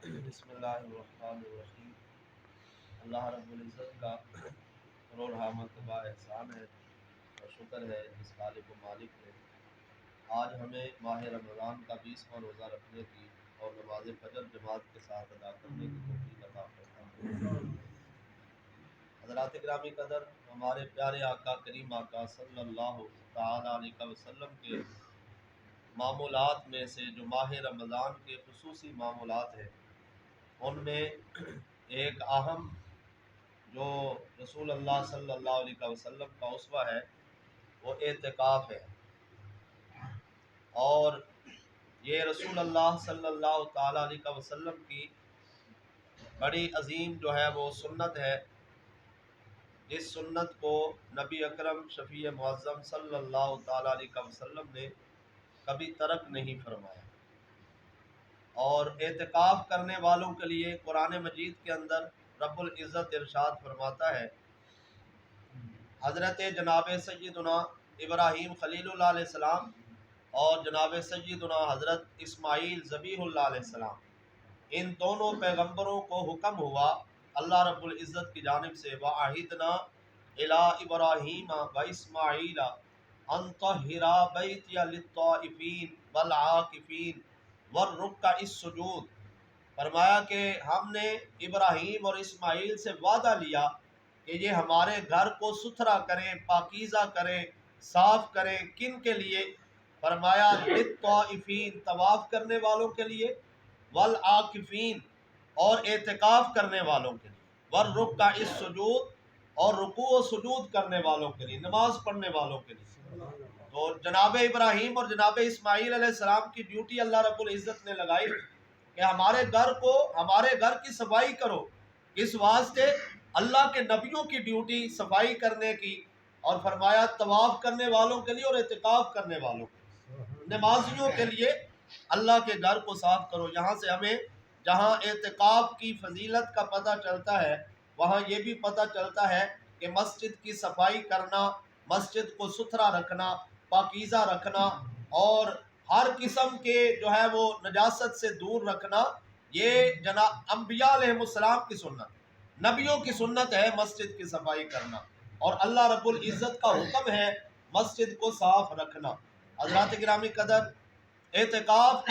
بسم اللہ الرحمن الرحیم۔ اللہ رب العزت کا کروڑ حامد با احسان ہے اور شکر ہے اس خالق و مالک نے آج ہمیں ماہ رمضان کا 20واں روزہ رکھنے کی اور نماز فجر جماعت کے ساتھ ادا کرنے کی توفیق عطا فرمائے۔ حضرات گرامی قدر، ہمارے پیارے آقا کریم آقا صلی اللہ تعالی علیہ وسلم کے معمولات میں سے جو ماہ رمضان کے خصوصی معمولات ہیں ان میں ایک اہم جو رسول اللہ صلی اللہ علیہ وسلم کا اسوہ ہے وہ اعتکاف ہے، اور یہ رسول اللہ صلی اللہ تعالی علیہ وسلم کی بڑی عظیم جو ہے وہ سنت ہے، جس سنت کو نبی اکرم شفیع معظم صلی اللہ تعالی علیہ وسلم نے کبھی ترک نہیں فرمایا۔ اور اعتکاف کرنے والوں کے لیے قرآن مجید کے اندر رب العزت ارشاد فرماتا ہے، حضرت جناب سیدنا ابراہیم خلیل اللہ علیہ السلام اور جناب سیدنا حضرت اسماعیل ذبیح اللہ علیہ السلام، ان دونوں پیغمبروں کو حکم ہوا اللہ رب العزت کی جانب سے، وَعَهِدْنَا إِلَىٰ إِبْرَاهِيمَ وَإِسْمَاعِيلَ أَن طَهِّرَا بَيْتِيَ لِلطَّائِفِينَ وَالْعَاكِفِينَ وَالرُّكَّعِ السُّجُودِ۔ فرمایا کہ ہم نے ابراہیم اور اسماعیل سے وعدہ لیا کہ یہ ہمارے گھر کو ستھرا کریں، پاکیزہ کریں، صاف کریں۔ کن کے لیے؟ فرمایا للطائفین، طواف کرنے والوں کے لیے، والعاکفین، اور اعتکاف کرنے والوں کے لیے، والرکع السجود، اور رکوع و سجود کرنے والوں کے لیے، نماز پڑھنے والوں کے لیے۔ تو جناب ابراہیم اور جناب اسماعیل علیہ السلام کی ڈیوٹی اللہ رب العزت نے لگائی کہ ہمارے گھر کی صفائی کرو۔ اس واسطے اللہ کے نبیوں کی ڈیوٹی صفائی کرنے کی، اور فرمایا طواف کرنے والوں کے لیے اور اعتکاف کرنے والوں کے لیے، نمازیوں کے لیے اللہ کے گھر کو صاف کرو۔ یہاں سے ہمیں جہاں اعتکاف کی فضیلت کا پتہ چلتا ہے، وہاں یہ بھی پتہ چلتا ہے کہ مسجد کی صفائی کرنا، مسجد کو ستھرا رکھنا، پاکیزہ رکھنا، اور ہر قسم کے جو ہے وہ نجاست سے دور رکھنا، یہ جناب انبیاء علیہ السلام کی سنت، نبیوں کی سنت ہے مسجد کی صفائی کرنا، اور اللہ رب العزت کا حکم ہے مسجد کو صاف رکھنا۔ حضرات گرامی قدر، اعتکاف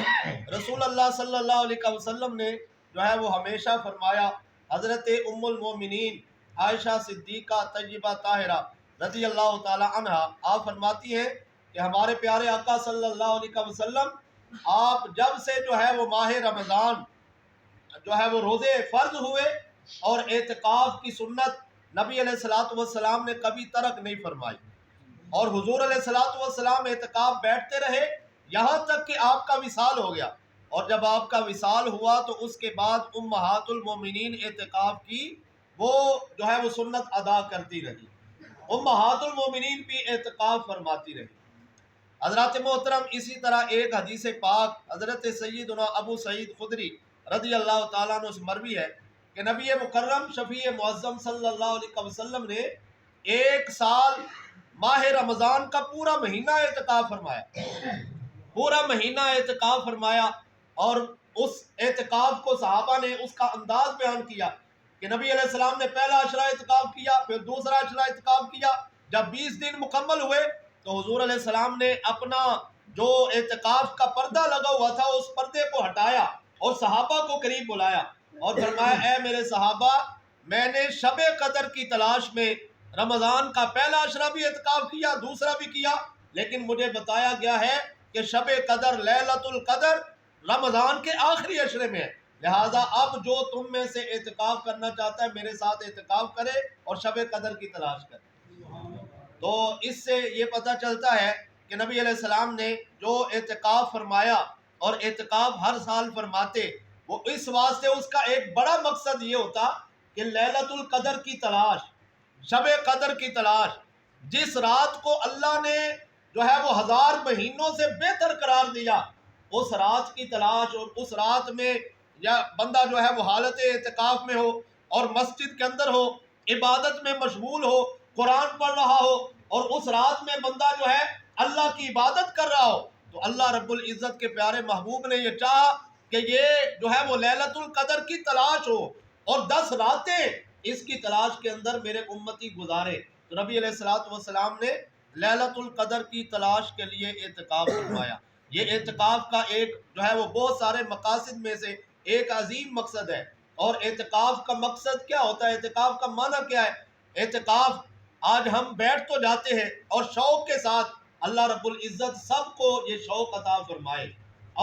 رسول اللہ صلی اللہ علیہ وسلم نے جو ہے وہ ہمیشہ فرمایا۔ حضرت ام المومنین عائشہ صدیقہ طیبہ طاہرہ رضی اللہ تعالی عنہ آپ فرماتی ہیں کہ ہمارے پیارے آقا صلی اللہ علیہ وسلم آپ جب سے جو ہے وہ ماہ رمضان جو ہے وہ روزے فرض ہوئے، اور اعتکاف کی سنت نبی علیہ الصلوۃ والسلام نے کبھی ترک نہیں فرمائی، اور حضور علیہ الصلوۃ والسلام اعتکاف بیٹھتے رہے یہاں تک کہ آپ کا وصال ہو گیا، اور جب آپ کا وصال ہوا تو اس کے بعد امہات المومنین اعتکاف کی وہ جو ہے وہ سنت ادا کرتی رہی، امہات المومنین بھی اعتکاف فرماتی رہی۔ حضرات محترم، اسی طرح ایک حدیث پاک حضرت سیدنا ابو سعید خدری رضی اللہ تعالیٰ عنہ سے مروی ہے کہ نبی مکرم شفیع معظم صلی اللہ علیہ وسلم نے ایک سال ماہ رمضان کا پورا مہینہ اعتکاف فرمایا، پورا مہینہ اعتکاف فرمایا، اور اس اعتکاف کو صحابہ نے اس کا انداز بیان کیا کہ نبی علیہ السلام نے پہلا عشرہ اعتکاف کیا، پھر دوسرا عشرہ اعتکاف کیا، جب 20 دن مکمل ہوئے تو حضور علیہ السلام نے اپنا جو اعتکاف کا پردہ لگا ہوا تھا اس پردے کو ہٹایا اور صحابہ کو قریب بلایا اور فرمایا، اے میرے صحابہ، میں نے شب قدر کی تلاش میں رمضان کا پہلا عشرہ بھی اعتکاف کیا، دوسرا بھی کیا، لیکن مجھے بتایا گیا ہے کہ شب قدر، لیلۃ القدر رمضان کے آخری عشرے میں ہے، لہٰذا اب جو تم میں سے اعتکاف کرنا چاہتا ہے میرے ساتھ اعتکاف کرے اور شب قدر کی تلاش کرے۔ تو اس سے یہ پتہ چلتا ہے کہ نبی علیہ السلام نے جو اعتکاف فرمایا، اور اعتکاف ہر سال فرماتے، وہ اس واسطے اس کا ایک بڑا مقصد یہ ہوتا کہ لیلۃ القدر کی تلاش، شب قدر کی تلاش، جس رات کو اللہ نے جو ہے وہ 1000 مہینوں سے بہتر قرار دیا، اس رات کی تلاش، اور اس رات میں یا بندہ جو ہے وہ حالت اعتکاف میں ہو اور مسجد کے اندر ہو، عبادت میں مشغول ہو، قرآن پڑھ رہا ہو، اور اس رات میں بندہ جو ہے اللہ کی عبادت کر رہا ہو، تو اللہ رب العزت کے پیارے محبوب نے یہ چاہا کہ یہ جو ہے وہ لیلۃ القدر کی تلاش ہو اور 10 راتیں اس کی تلاش کے اندر میرے امتی گزارے. تو نبی علیہ الصلوۃ والسلام نے لیلۃ القدر کی تلاش کے لیے اعتکاف فرمایا. یہ اعتکاف کا ایک جو ہے وہ بہت سارے مقاصد میں سے ایک عظیم مقصد ہے. اور اعتکاف کا مقصد کیا ہوتا ہے؟ اعتکاف کا معنی کیا ہے؟ اعتکاف آج ہم بیٹھ تو جاتے ہیں اور شوق کے ساتھ اللہ رب العزت سب کو یہ شوق عطا فرمائے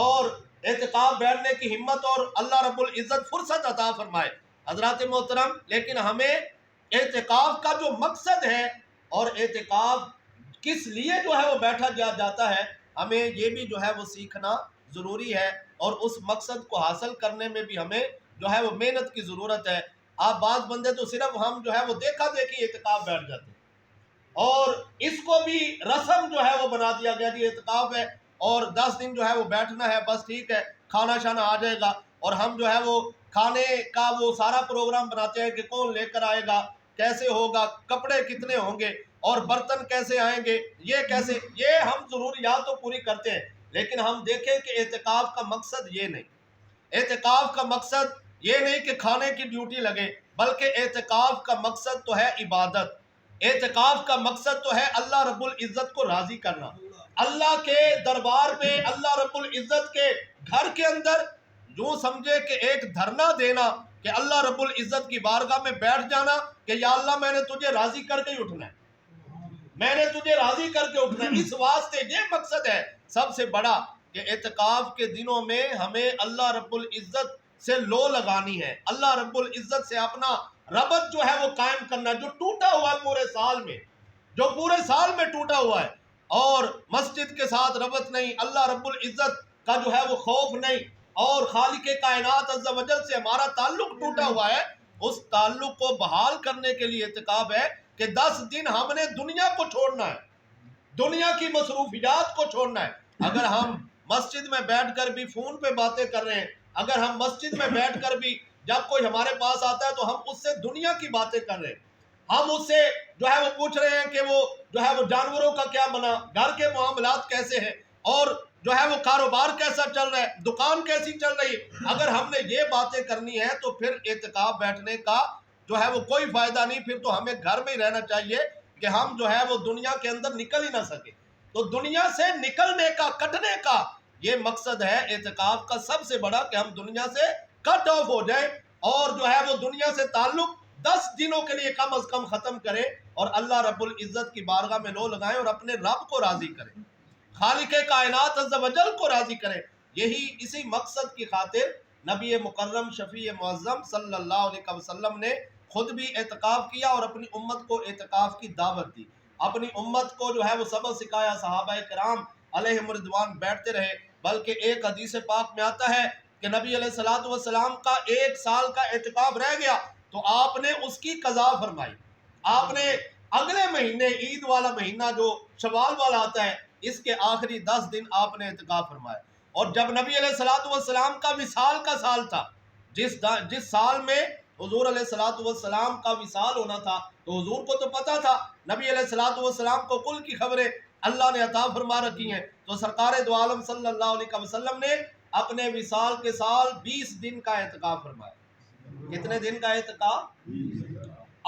اور اعتکاف بیٹھنے کی ہمت اور اللہ رب العزت فرصت عطا فرمائے. حضرات محترم، لیکن ہمیں اعتکاف کا جو مقصد ہے اور اعتکاف کس لیے جو ہے وہ بیٹھا جاتا ہے، ہمیں یہ بھی جو ہے وہ سیکھنا ضروری ہے اور اس مقصد کو حاصل کرنے میں بھی ہمیں جو ہے وہ محنت کی ضرورت ہے. آپ بعض بندے تو صرف ہم جو ہے وہ دیکھا دیکھی اعتکاف بیٹھ جاتے ہیں اور اس کو بھی رسم جو ہے وہ بنا دیا گیا کہ اعتکاف ہے اور 10 دن جو ہے وہ بیٹھنا ہے، بس ٹھیک ہے، کھانا شانا آ جائے گا اور ہم جو ہے وہ کھانے کا وہ سارا پروگرام بناتے ہیں کہ کون لے کر آئے گا، کیسے ہوگا، کپڑے کتنے ہوں گے اور برتن کیسے آئیں گے، یہ کیسے، یہ ہم ضروریات تو پوری کرتے ہیں لیکن ہم دیکھیں کہ اعتکاف کا مقصد یہ نہیں. اعتکاف کا مقصد یہ نہیں کہ کھانے کی ڈیوٹی لگے، بلکہ اعتکاف کا مقصد تو ہے عبادت. اعتکاف کا مقصد تو ہے اللہ رب العزت کو راضی کرنا، اللہ کے دربار میں اللہ رب العزت کے گھر کے اندر یوں سمجھے کہ ایک دھرنا دینا کہ اللہ رب العزت کی بارگاہ میں بیٹھ جانا کہ یا اللہ میں نے تجھے راضی کر کے ہی اٹھنا ہے، میں نے تجھے راضی کر کے اٹھنا ہے. اس واسطے یہ مقصد ہے سب سے بڑا کہ اعتکاف کے دنوں میں ہمیں اللہ رب العزت سے لو لگانی ہے، اللہ رب العزت سے اپنا ربط جو ہے وہ قائم کرنا جو ٹوٹا ہوا ہے پورے سال میں، جو پورے سال میں ٹوٹا ہوا ہے. اور مسجد کے ساتھ ربط نہیں، اللہ رب العزت کا جو ہے وہ خوف نہیں اور خالق کائنات عز و جل سے ہمارا تعلق ٹوٹا ہوا ہے. اس تعلق کو بحال کرنے کے لیے اعتکاف ہے کہ 10 دن ہم نے دنیا کو چھوڑنا ہے، دنیا کی مصروفیات کو چھوڑنا ہے. اگر ہم مسجد میں بیٹھ کر بھی فون پہ باتیں کر رہے ہیں، اگر ہم مسجد میں بیٹھ کر بھی جب کوئی ہمارے پاس آتا ہے تو ہم اس سے دنیا کی باتیں کر رہے ہیں، ہم اس سے جو ہے وہ پوچھ رہے ہیں کہ وہ جو ہے وہ جانوروں کا کیا بنا، گھر کے معاملات کیسے ہیں اور جو ہے وہ کاروبار کیسا چل رہا ہے، دکان کیسی چل رہی ہے. اگر ہم نے یہ باتیں کرنی ہے تو پھر اعتکاف بیٹھنے کا جو ہے وہ کوئی فائدہ نہیں، پھر تو ہمیں گھر میں ہی رہنا چاہیے کہ ہم جو ہے وہ دنیا کے اندر نکل ہی نہ سکے. تو دنیا سے نکلنے کا، کٹنے کا یہ مقصد ہے اعتکاف کا سب سے بڑا کہ ہم دنیا سے کٹ آف ہو جائیں اور جو ہے وہ دنیا سے تعلق 10 دنوں کے لیے کم از کم ختم کریں اور اللہ رب العزت کی بارگاہ میں لو لگائیں اور اپنے رب کو راضی کریں، خالق کائنات عز و جل کو راضی کریں. اسی مقصد کی خاطر نبی مکرم شفیع معظم صلی اللہ علیہ وسلم نے خود بھی اعتکاف کیا اور اپنی امت کو اعتکاف کی دعوت دی، اپنی امت کو جو ہے وہ سبق سکھایا. صحابہ کرام علیہم رضوان بیٹھتے رہے، بلکہ ایک حدیث پاک میں آتا ہے کہ نبی علیہ الصلوۃ والسلام کا 1 سال کا اعتکاف رہ گیا تو آپ نے اس کی قضا فرمائی. آپ نے اگلے مہینے عید والا مہینہ جو شوال والا آتا ہے اس کے آخری 10 دن آپ نے اعتکاف فرمایا. اور جب نبی علیہ الصلوۃ والسلام کا وصال کا سال تھا، جس سال میں حضور علیہ الصلوۃ والسلام کا وصال ہونا تھا تو حضور کو تو پتا تھا، نبی علیہ الصلوۃ والسلام کو کل کی خبریں اللہ نے عطا فرما رکھی ہیں. تو سرکار دو عالم صلی اللہ علیہ وسلم نے اپنے وصال کے سال 20 دن کا اعتکاف فرمایا. کتنے دن کا اعتکاف؟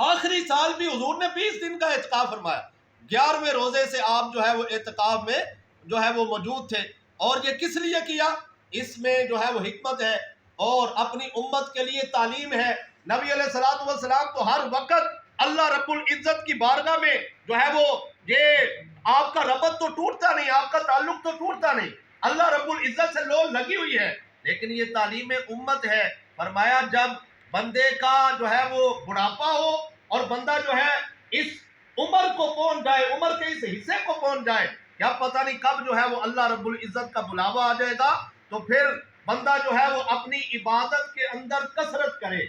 آخری سال بھی حضور نے 20 دن کا اعتکاف فرمایا. 11ویں روزے سے آپ جو ہے وہ اعتکاف میں جو ہے وہ موجود تھے. اور یہ کس لیے کیا؟ اس میں جو ہے وہ حکمت ہے اور اپنی امت کے لیے تعلیم ہے. نبی علیہ الصلوۃ والسلام تو ہر وقت اللہ رب العزت کی بارگاہ میں جو ہے وہ یہ آپ کا ربط تو ٹوٹتا نہیں، آپ کا تعلق تو ٹوٹتا نہیں، اللہ رب العزت سے لو لگی ہوئی ہے. لیکن یہ تعلیم امت ہے. فرمایا جب بندے کا جو ہے وہ بڑھاپا ہو اور بندہ جو ہے اس عمر کو پہنچ جائے، عمر کے اس حصے کو پہنچ جائے، کیا پتہ نہیں کب جو ہے وہ اللہ رب العزت کا بلاوا آ جائے گا، تو پھر بندہ جو ہے وہ اپنی عبادت کے اندر کثرت کرے،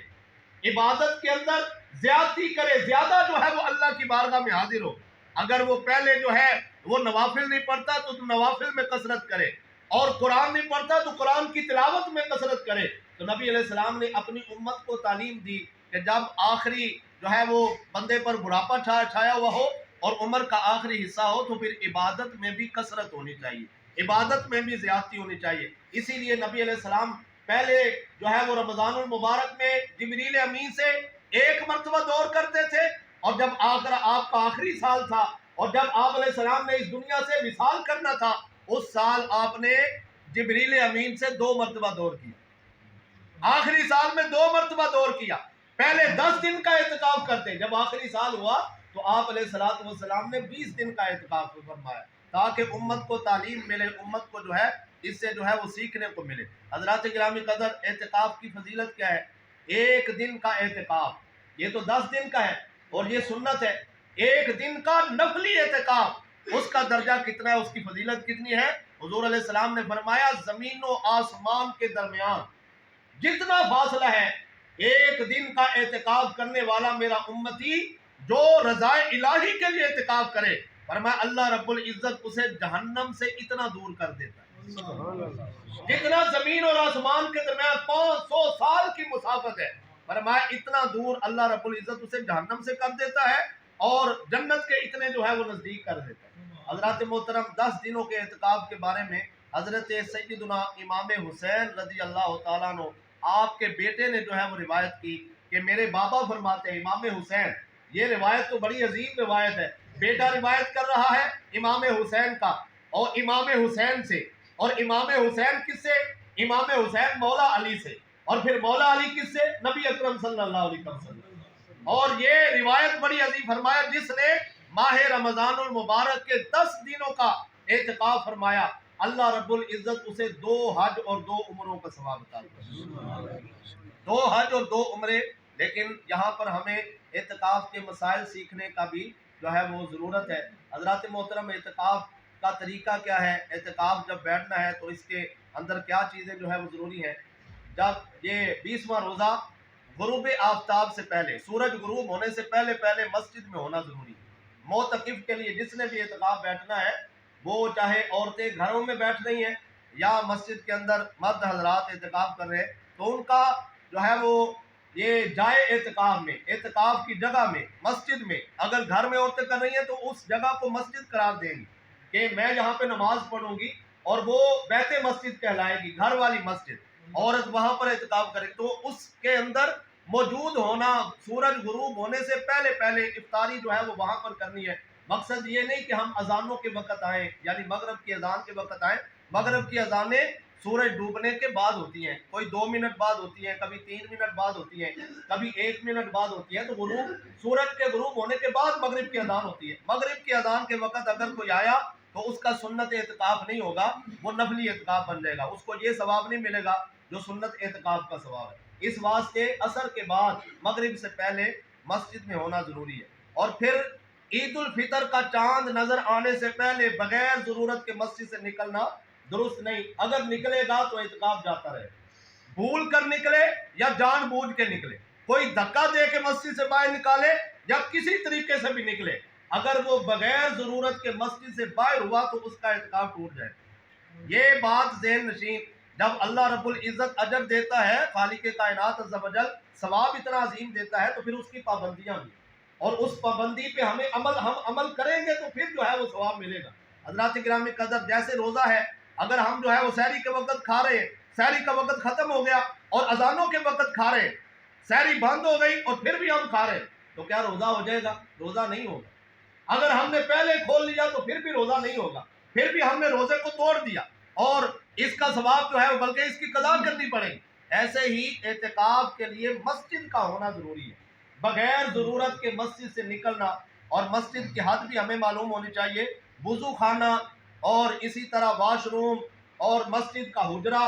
عبادت کے اندر زیادتی کرے، زیادہ جو ہے وہ اللہ کی بارگاہ میں حاضر ہو. اگر وہ پہلے جو ہے وہ نوافل نہیں پڑھتا تو نوافل میں کثرت کرے اور قرآن نہیں پڑھتا تو قرآن کی تلاوت میں کثرت کرے. تو نبی علیہ السلام نے اپنی امت کو تعلیم دی کہ جب آخری جو ہے وہ بندے پر بڑھاپا چھایا ہوا ہو اور عمر کا آخری حصہ ہو تو پھر عبادت میں بھی کثرت ہونی چاہیے، عبادت میں بھی زیادتی ہونی چاہیے. اسی لیے نبی علیہ السلام پہلے جو ہے وہ رمضان المبارک میں جبریل امین سے ایک مرتبہ دور کرتے تھے، اور جب آپ کا آخری سال تھا اور جب آپ علیہ السلام نے اس دنیا سے وصال کرنا تھا، اس سال آپ نے جبریل امین سے 2 مرتبہ دور کیا، آخری سال میں 2 مرتبہ دور کیا۔ پہلے 10 دن کا اعتکاف کرتے، جب آخری سال ہوا تو آپ علیہ السلام نے 20 دن کا اعتکاف فرمایا، تاکہ امت کو تعلیم ملے، امت کو جو ہے اس سے جو ہے وہ سیکھنے کو ملے۔ حضرات گرامی قدر، اعتکاف کی فضیلت کیا ہے؟ ایک دن کا اعتکاف، یہ تو 10 دن کا ہے اور یہ سنت ہے، ایک دن کا نفلی اعتکاف، اس کا درجہ کتنا ہے، اس کی فضیلت کتنی ہے؟ حضور علیہ السلام نے فرمایا زمین و آسمان کے درمیان جتنا فاصلہ ہے، ایک دن کا اعتکاف کرنے والا میرا امتی جو رضائے الہی کے لیے اعتکاف کرے، فرمایا اللہ رب العزت اسے جہنم سے اتنا دور کر دیتا ہے جتنا زمین اور آسمان کے درمیان 500 سال کی مسافت ہے، فرمایا اتنا دور اللہ رب العزت اسے جہنم سے کر دیتا ہے اور جنت کے اتنے جو ہے وہ نزدیک کر دیتا ہے۔ حضرات محترم، 10 دنوں کے اعتکاف کے بارے میں حضرت سیدنا امام حسین رضی اللہ تعالیٰ عنہ آپ کے بیٹے نے جو ہے وہ روایت کی کہ میرے بابا فرماتے ہیں، امام حسین، یہ روایت تو بڑی عظیم روایت ہے، بیٹا روایت کر رہا ہے امام حسین کا اور امام حسین سے، اور امام حسین کس سے؟ امام حسین مولا علی سے، اور پھر مولا علی کس سے؟ نبی اکرم صلی اللہ علیہ وسلم۔ اور یہ روایت بڑی عظیم، فرمایا جس نے ماہ رمضان المبارک کے 10 دنوں کا اعتکاف فرمایا، اللہ رب العزت اسے 2 حج اور 2 عمروں کا ثواب عطا کرے، 2 حج اور 2 عمرے۔ لیکن یہاں پر ہمیں اعتکاف کے مسائل سیکھنے کا بھی جو ہے وہ ضرورت ہے۔ حضرات محترم، اعتکاف کا طریقہ کیا ہے؟ اعتکاف جب بیٹھنا ہے تو اس کے اندر کیا چیزیں جو ہے وہ ضروری ہیں؟ جب یہ 20واں روزہ غروب آفتاب سے پہلے، سورج غروب ہونے سے پہلے مسجد میں ہونا ضروری ہے۔ معتکف کے لیے جس نے بھی اعتکاف بیٹھنا ہے، وہ چاہے عورتیں گھروں میں بیٹھ رہی ہیں یا مسجد کے اندر مرد حضرات اعتکاف کر رہے ہیں، تو ان کا جو ہے وہ یہ جائے اعتکاف میں، اعتکاف کی جگہ میں، مسجد میں، اگر گھر میں عورتیں کر رہی ہیں تو اس جگہ کو مسجد قرار دیں گی کہ میں یہاں پہ نماز پڑھوں گی، اور وہ بیت مسجد کہلائے گی، گھر والی مسجد، عورت وہاں پر اعتکاف کرے تو اس کے اندر موجود ہونا، سورج غروب ہونے سے پہلے افطاری جو ہے وہ وہاں پر کرنی ہے۔ مقصد یہ نہیں کہ ہم اذانوں کے وقت آئیں، یعنی مغرب کی اذان کے وقت آئیں، مغرب کی اذانیں سورج ڈوبنے کے بعد ہوتی ہیں، کوئی 2 منٹ بعد ہوتی ہیں، کبھی 3 منٹ بعد ہوتی ہیں، کبھی 1 منٹ بعد ہوتی ہے، تو غروب، سورج کے غروب ہونے کے بعد مغرب کی اذان ہوتی ہے۔ مغرب کی اذان کے وقت اگر کوئی آیا تو اس کا سنت اعتکاف نہیں ہوگا، وہ نفلی اعتکاف بن جائے گا، اس کو یہ ثواب نہیں ملے گا جو سنت اعتکاف کا ثواب ہے۔ اس واسطے عصر کے بعد مغرب سے پہلے مسجد میں ہونا ضروری ہے۔ اور پھر عید الفطر کا چاند نظر آنے سے پہلے بغیر ضرورت کے مسجد سے نکلنا درست نہیں، اگر نکلے گا تو اعتکاف جاتا رہے، بھول کر نکلے یا جان بوجھ کے نکلے، کوئی دھکا دے کے مسجد سے باہر نکالے یا کسی طریقے سے بھی نکلے، اگر وہ بغیر ضرورت کے مسجد سے باہر ہوا تو اس کا اعتکاف ٹوٹ جائے۔ یہ بات ذہن نشین، جب اللہ رب العزت اجر دیتا ہے، خالق کائنات عز و جل ثواب اتنا عظیم دیتا ہے، تو پھر اس کی پابندیاں بھی، اور اس پابندی پہ ہم عمل کریں گے تو پھر جو ہے وہ ثواب ملے گا۔ حضرات گرامی قدر، جیسے روزہ ہے، اگر ہم جو ہے وہ سحری کے وقت کھا رہے ہیں، سحری کا وقت ختم ہو گیا اور اذانوں کے وقت کھا رہے ہیں، سحری بند ہو گئی اور پھر بھی ہم کھا رہے ہیں، تو کیا روزہ ہو جائے گا؟ روزہ نہیں ہوگا۔ اگر ہم نے پہلے کھول لیا تو پھر بھی روزہ نہیں ہوگا، پھر بھی ہم نے روزے کو توڑ دیا اور اس کا ثواب جو ہے بلکہ اس کی قضا کرنی پڑے گی۔ ایسے ہی اعتکاف کے لیے مسجد کا ہونا ضروری ہے، بغیر ضرورت کے مسجد سے نکلنا، اور مسجد کی حد بھی ہمیں معلوم ہونی چاہیے، وضو خانہ اور اسی طرح واش روم اور مسجد کا حجرہ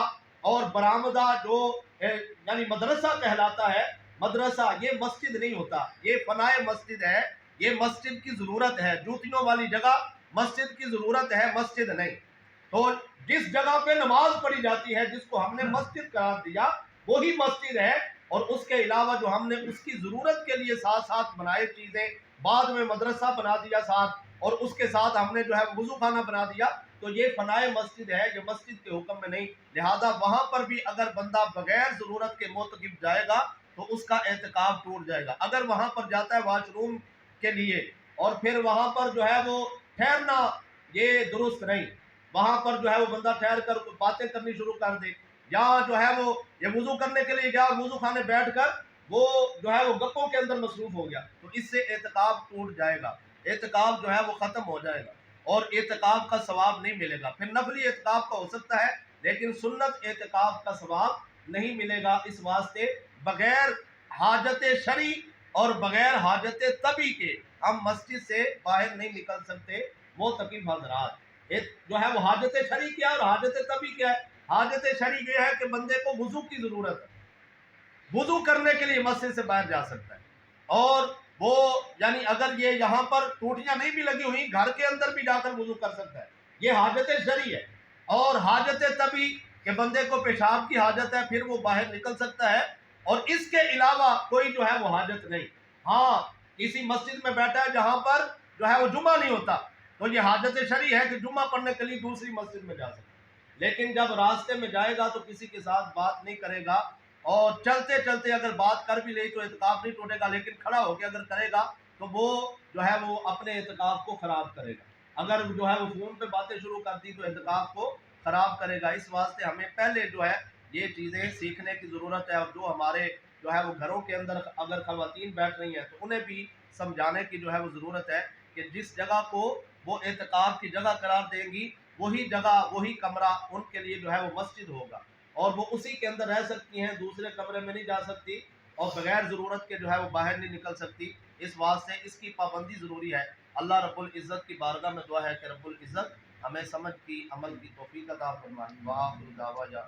اور برآمدہ جو یعنی مدرسہ کہلاتا ہے، مدرسہ یہ مسجد نہیں ہوتا، یہ فنائے مسجد ہے، یہ مسجد کی ضرورت ہے، جوتیوں والی جگہ مسجد کی ضرورت ہے، مسجد نہیں۔ تو جس جگہ پہ نماز پڑھی جاتی ہے، جس کو ہم نے مسجد قرار دیا، وہی مسجد ہے، اور اس کے علاوہ جو ہم نے اس کی ضرورت کے لیے ساتھ ساتھ بنائے چیزیں، بعد میں مدرسہ بنا دیا ساتھ، اور اس کے ساتھ ہم نے جو ہے وضو خانہ بنا دیا، تو یہ فنائے مسجد ہے، یہ مسجد کے حکم میں نہیں۔ لہذا وہاں پر بھی اگر بندہ بغیر ضرورت کے معتکف جائے گا تو اس کا اعتکاف ٹوٹ جائے گا۔ اگر وہاں پر جاتا ہے واش روم کے لیے اور پھر وہاں پر جو ہے وہ ٹھہرنا، یہ درست نہیں، وہاں پر جو ہے وہ بندہ ٹھہر کر باتیں کرنی شروع کر دے، یا جو ہے وہ یہ وضو کرنے کے لیے گیا اور وضو خانے بیٹھ کر وہ جو ہے وہ گپوں کے اندر مصروف ہو گیا، تو اس سے اعتکاف ٹوٹ جائے گا، اعتکاف جو ہے وہ ختم ہو جائے گا اور اعتکاف کا ثواب نہیں ملے گا۔ پھر نفلی اعتکاف کا ہو سکتا ہے لیکن سنت اعتکاف کا ثواب نہیں ملے گا۔ اس واسطے بغیر حاجت شرعی اور بغیر حاجت طبی کے ہم مسجد سے باہر نہیں نکل سکتے۔ معتکف حضرات، جو ہے وہ حاجت شرعی کیا اور حاجت طبی کیا ہے؟ حاجت شرعی یہ ہے کہ بندے کو وضو کی ضرورت ہے، وضو کرنے کے لیے مسجد سے باہر جا سکتا ہے، اور وہ یعنی اگر یہ یہاں پر ٹوٹیاں نہیں بھی لگی ہوئی گھر کے اندر بھی جا کر وضو کر سکتا ہے، یہ حاجت شرعی ہے۔ اور حاجت طبی کہ بندے کو پیشاب کی حاجت ہے، پھر وہ باہر نکل سکتا ہے، اور اس کے علاوہ کوئی جو ہے وہ حاجت نہیں۔ ہاں کسی مسجد میں بیٹھا ہے جہاں پر جو ہے وہ جمعہ نہیں ہوتا، تو یہ حاجت شرعی ہے کہ جمعہ پڑھنے کے لیے دوسری مسجد میں جا سکتا ہے، لیکن جب راستے میں جائے گا تو کسی کے ساتھ بات نہیں کرے گا، اور چلتے چلتے اگر بات کر بھی لئی تو اعتکاف نہیں ٹوٹے گا، لیکن کھڑا ہو کے اگر کرے گا تو وہ جو ہے وہ اپنے اعتکاف کو خراب کرے گا۔ اگر جو ہے وہ فون پہ باتیں شروع کر دی تو اعتکاف کو خراب کرے گا۔ اس واسطے ہمیں پہلے جو ہے یہ چیزیں سیکھنے کی ضرورت ہے، اور جو ہمارے جو ہے وہ گھروں کے اندر اگر خواتین بیٹھ رہی ہیں تو انہیں بھی سمجھانے کی جو ہے وہ ضرورت ہے کہ جس جگہ کو وہ اعتکاف کی جگہ قرار دیں گی وہی جگہ وہی کمرہ ان کے لیے جو ہے وہ مسجد ہوگا، اور وہ اسی کے اندر رہ سکتی ہیں، دوسرے کمرے میں نہیں جا سکتی، اور بغیر ضرورت کے جو ہے وہ باہر نہیں نکل سکتی۔ اس واسطے اس کی پابندی ضروری ہے۔ اللہ رب العزت کی بارگاہ میں دعا ہے کہ رب العزت ہمیں سمجھ کی عمل کی توفیق عطا فرمائے۔ وآخر دعوانا